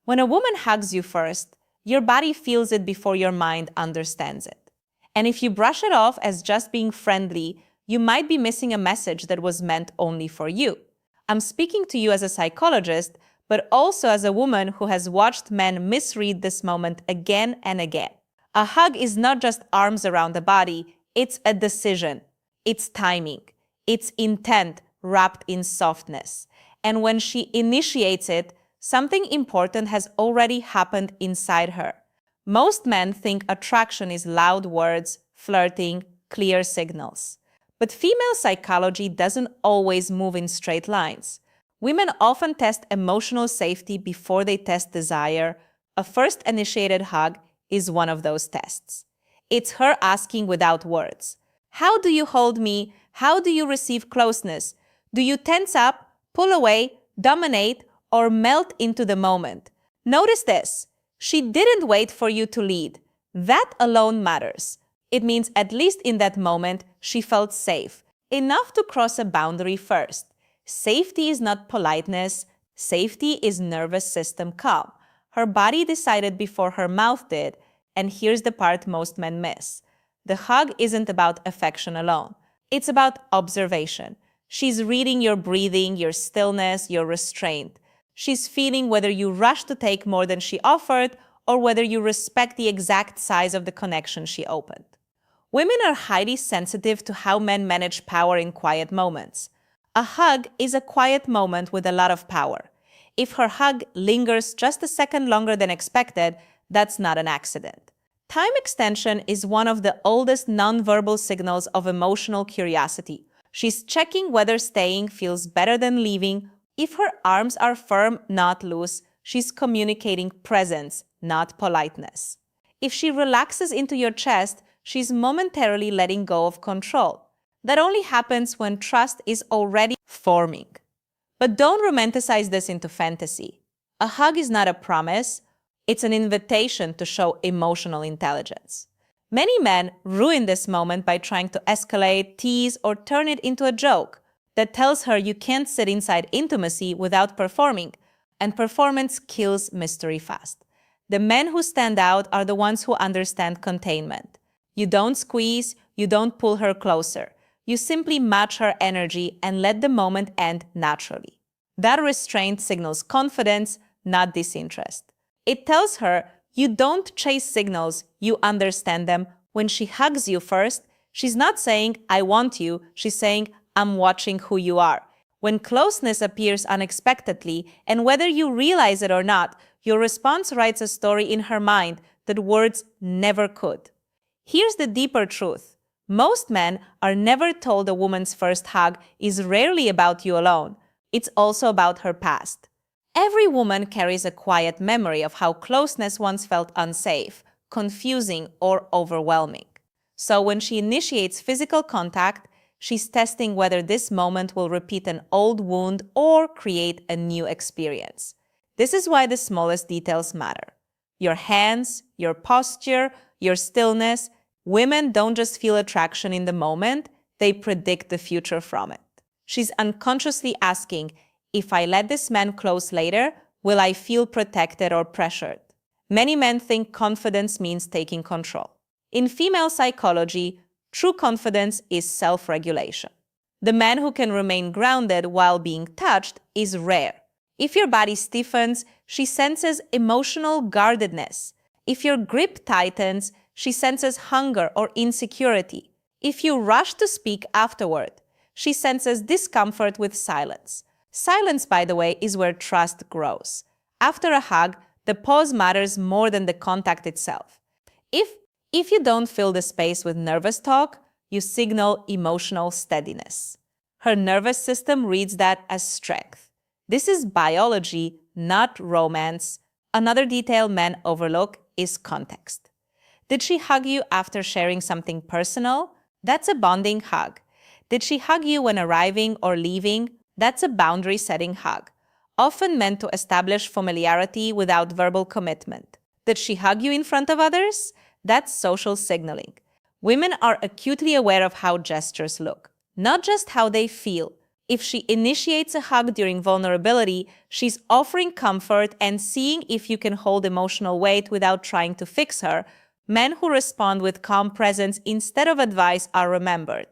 When a woman hugs you first, your body feels it before your mind understands it. And if you brush it off as just being friendly, you might be missing a message that was meant only for you. I'm speaking to you as a psychologist, but also as a woman who has watched men misread this moment again and again. A hug is not just arms around the body, it's a decision, it's timing, it's intent wrapped in softness. And when she initiates it, something important has already happened inside her. Most men think attraction is loud words, flirting, clear signals. But female psychology doesn't always move in straight lines. Women often test emotional safety before they test desire. A first initiated hug is one of those tests. It's her asking without words. How do you hold me? How do you receive closeness? Do you tense up, pull away, dominate, or melt into the moment? Notice this. She didn't wait for you to lead. That alone matters. It means at least in that moment, she felt safe, enough to cross a boundary first. Safety is not politeness. Safety is nervous system calm. Her body decided before her mouth did, and here's the part most men miss. The hug isn't about affection alone. It's about observation. She's reading your breathing, your stillness, your restraint. She's feeling whether you rush to take more than she offered or whether you respect the exact size of the connection she opened. Women are highly sensitive to how men manage power in quiet moments. A hug is a quiet moment with a lot of power. If her hug lingers just a second longer than expected, that's not an accident. Time extension is one of the oldest nonverbal signals of emotional curiosity. She's checking whether staying feels better than leaving. If her arms are firm, not loose, she's communicating presence, not politeness. If she relaxes into your chest, she's momentarily letting go of control. That only happens when trust is already forming. But don't romanticize this into fantasy. A hug is not a promise. It's an invitation to show emotional intelligence. Many men ruin this moment by trying to escalate, tease, or turn it into a joke that tells her you can't sit inside intimacy without performing, and performance kills mystery fast. The men who stand out are the ones who understand containment. You don't squeeze, you don't pull her closer. You simply match her energy and let the moment end naturally. That restraint signals confidence, not disinterest. It tells her you don't chase signals, you understand them. When she hugs you first, she's not saying, I want you, she's saying, I'm watching who you are. When closeness appears unexpectedly, and whether you realize it or not, your response writes a story in her mind that words never could. Here's the deeper truth. Most men are never told a woman's first hug is rarely about you alone. It's also about her past. Every woman carries a quiet memory of how closeness once felt unsafe, confusing, or overwhelming. So when she initiates physical contact, she's testing whether this moment will repeat an old wound or create a new experience. This is why the smallest details matter. Your hands, your posture, your stillness. Women don't just feel attraction in the moment, they predict the future from it. She's unconsciously asking, if I let this man close later, will I feel protected or pressured? Many men think confidence means taking control. In female psychology, true confidence is self-regulation. The man who can remain grounded while being touched is rare. If your body stiffens, she senses emotional guardedness. If your grip tightens, she senses hunger or insecurity. If you rush to speak afterward, she senses discomfort with silence. Silence, by the way, is where trust grows. After a hug, the pause matters more than the contact itself. If you don't fill the space with nervous talk, you signal emotional steadiness. Her nervous system reads that as strength. This is biology, not romance. Another detail men overlook is context. Did she hug you after sharing something personal? That's a bonding hug. Did she hug you when arriving or leaving? That's a boundary-setting hug, often meant to establish familiarity without verbal commitment. Did she hug you in front of others? That's social signaling. Women are acutely aware of how gestures look, not just how they feel. If she initiates a hug during vulnerability, she's offering comfort and seeing if you can hold emotional weight without trying to fix her. Men who respond with calm presence instead of advice are remembered.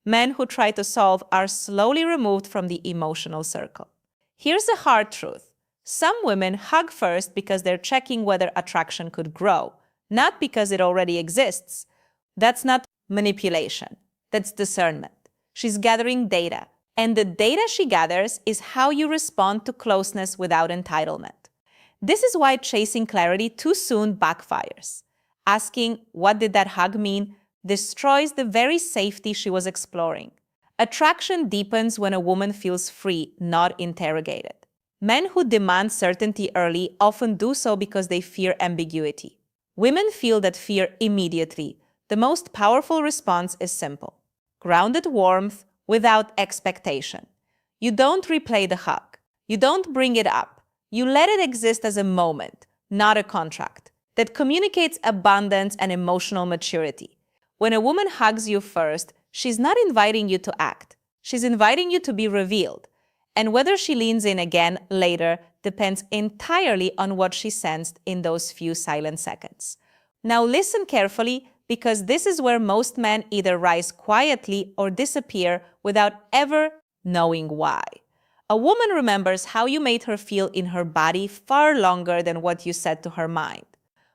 Men who try to solve are slowly removed from the emotional circle. Here's a hard truth. Some women hug first because they're checking whether attraction could grow, not because it already exists. That's not manipulation. That's discernment. She's gathering data. And the data she gathers is how you respond to closeness without entitlement. This is why chasing clarity too soon backfires. Asking, "What did that hug mean?" destroys the very safety she was exploring. Attraction deepens when a woman feels free, not interrogated. Men who demand certainty early often do so because they fear ambiguity. Women feel that fear immediately. The most powerful response is simple: grounded warmth without expectation. You don't replay the hug. You don't bring it up. You let it exist as a moment, not a contract, that communicates abundance and emotional maturity. When a woman hugs you first, she's not inviting you to act. She's inviting you to be revealed. And whether she leans in again later depends entirely on what she sensed in those few silent seconds. Now listen carefully, because this is where most men either rise quietly or disappear without ever knowing why. A woman remembers how you made her feel in her body far longer than what you said to her mind.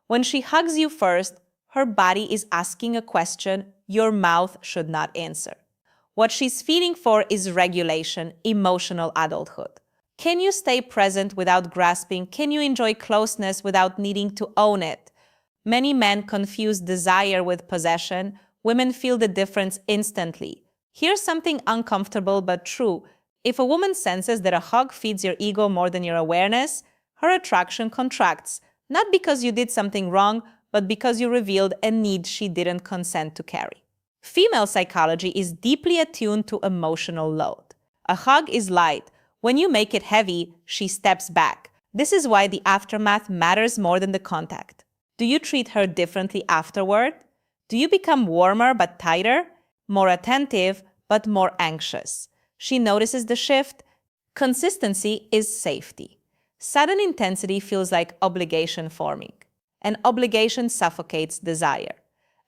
When she hugs you first, her body is asking a question your mouth should not answer. What she's feeling for is regulation, emotional adulthood. Can you stay present without grasping? Can you enjoy closeness without needing to own it? Many men confuse desire with possession. Women feel the difference instantly. Here's something uncomfortable but true. If a woman senses that a hug feeds your ego more than your awareness, her attraction contracts, not because you did something wrong, but because you revealed a need she didn't consent to carry. Female psychology is deeply attuned to emotional load. A hug is light. When you make it heavy, she steps back. This is why the aftermath matters more than the contact. Do you treat her differently afterward? Do you become warmer but tighter? More attentive but more anxious? She notices the shift. Consistency is safety. Sudden intensity feels like obligation forming. And obligation suffocates desire.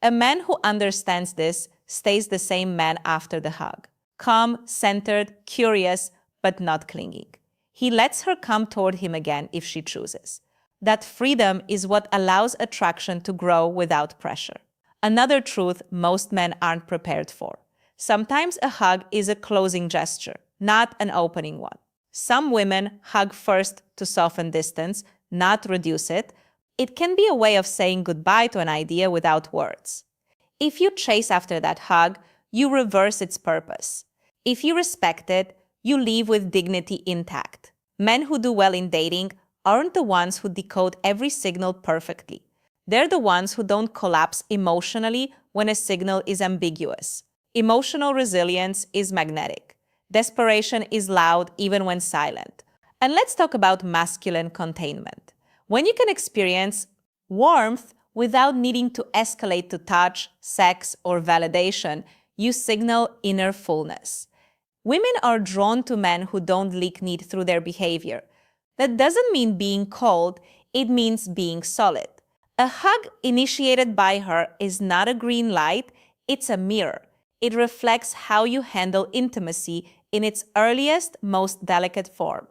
A man who understands this stays the same man after the hug. Calm, centered, curious, but not clinging. He lets her come toward him again if she chooses. That freedom is what allows attraction to grow without pressure. Another truth most men aren't prepared for. Sometimes a hug is a closing gesture, not an opening one. Some women hug first to soften distance, not reduce it. It can be a way of saying goodbye to an idea without words. If you chase after that hug, you reverse its purpose. If you respect it, you leave with dignity intact. Men who do well in dating aren't the ones who decode every signal perfectly. They're the ones who don't collapse emotionally when a signal is ambiguous. Emotional resilience is magnetic. Desperation is loud even when silent. And let's talk about masculine containment. When you can experience warmth without needing to escalate to touch, sex, or validation, you signal inner fullness. Women are drawn to men who don't leak need through their behavior. That doesn't mean being cold, it means being solid. A hug initiated by her is not a green light, it's a mirror. It reflects how you handle intimacy in its earliest, most delicate form.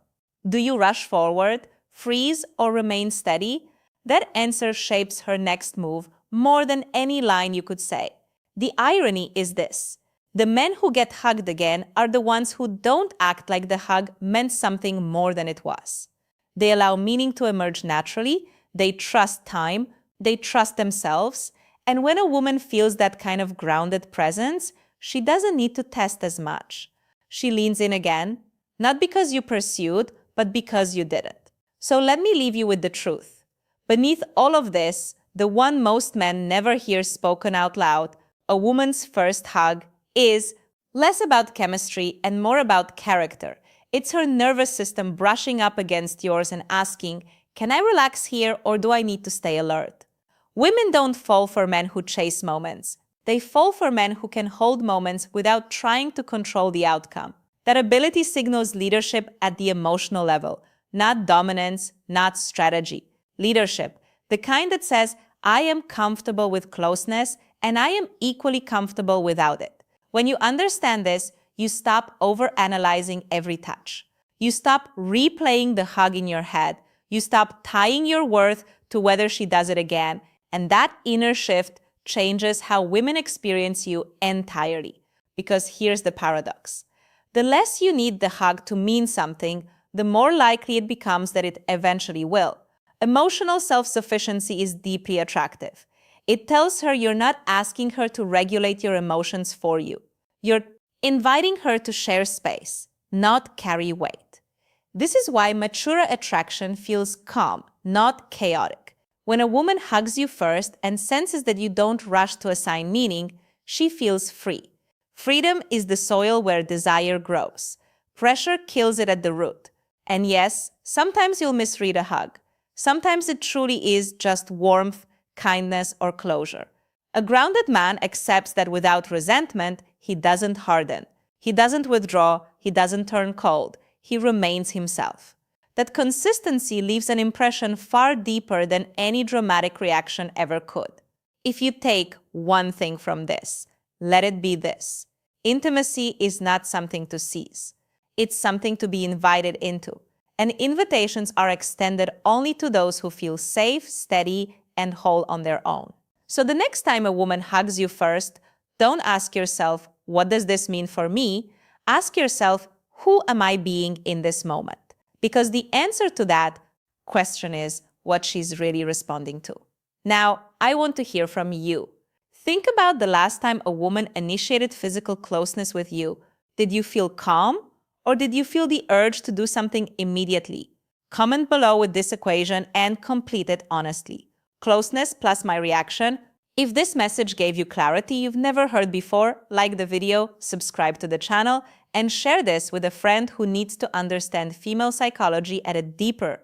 Do you rush forward, freeze, or remain steady? That answer shapes her next move more than any line you could say. The irony is this: the men who get hugged again are the ones who don't act like the hug meant something more than it was. They allow meaning to emerge naturally, they trust time, they trust themselves, and when a woman feels that kind of grounded presence, she doesn't need to test as much. She leans in again, not because you pursued, but because you didn't. So let me leave you with the truth. Beneath all of this, the one most men never hear spoken out loud, a woman's first hug, is less about chemistry and more about character. It's her nervous system brushing up against yours and asking, can I relax here or do I need to stay alert? Women don't fall for men who chase moments. They fall for men who can hold moments without trying to control the outcome. That ability signals leadership at the emotional level, not dominance, not strategy. Leadership, the kind that says, I am comfortable with closeness and I am equally comfortable without it. When you understand this, you stop overanalyzing every touch. You stop replaying the hug in your head. You stop tying your worth to whether she does it again. And that inner shift changes how women experience you entirely. Because here's the paradox. The less you need the hug to mean something, the more likely it becomes that it eventually will. Emotional self-sufficiency is deeply attractive. It tells her you're not asking her to regulate your emotions for you. You're inviting her to share space, not carry weight. This is why mature attraction feels calm, not chaotic. When a woman hugs you first and senses that you don't rush to assign meaning, she feels free. Freedom is the soil where desire grows. Pressure kills it at the root. And yes, sometimes you'll misread a hug. Sometimes it truly is just warmth, kindness, or closure. A grounded man accepts that without resentment, he doesn't harden. He doesn't withdraw. He doesn't turn cold. He remains himself. That consistency leaves an impression far deeper than any dramatic reaction ever could. If you take one thing from this, let it be this. Intimacy is not something to seize. It's something to be invited into. And invitations are extended only to those who feel safe, steady, and whole on their own. So the next time a woman hugs you first, don't ask yourself, what does this mean for me? Ask yourself, who am I being in this moment? Because the answer to that question is what she's really responding to. Now, I want to hear from you. Think about the last time a woman initiated physical closeness with you. Did you feel calm? Or did you feel the urge to do something immediately? Comment below with this equation and complete it honestly. Closeness plus my reaction. If this message gave you clarity you've never heard before, like the video, subscribe to the channel, and share this with a friend who needs to understand female psychology at a deeper,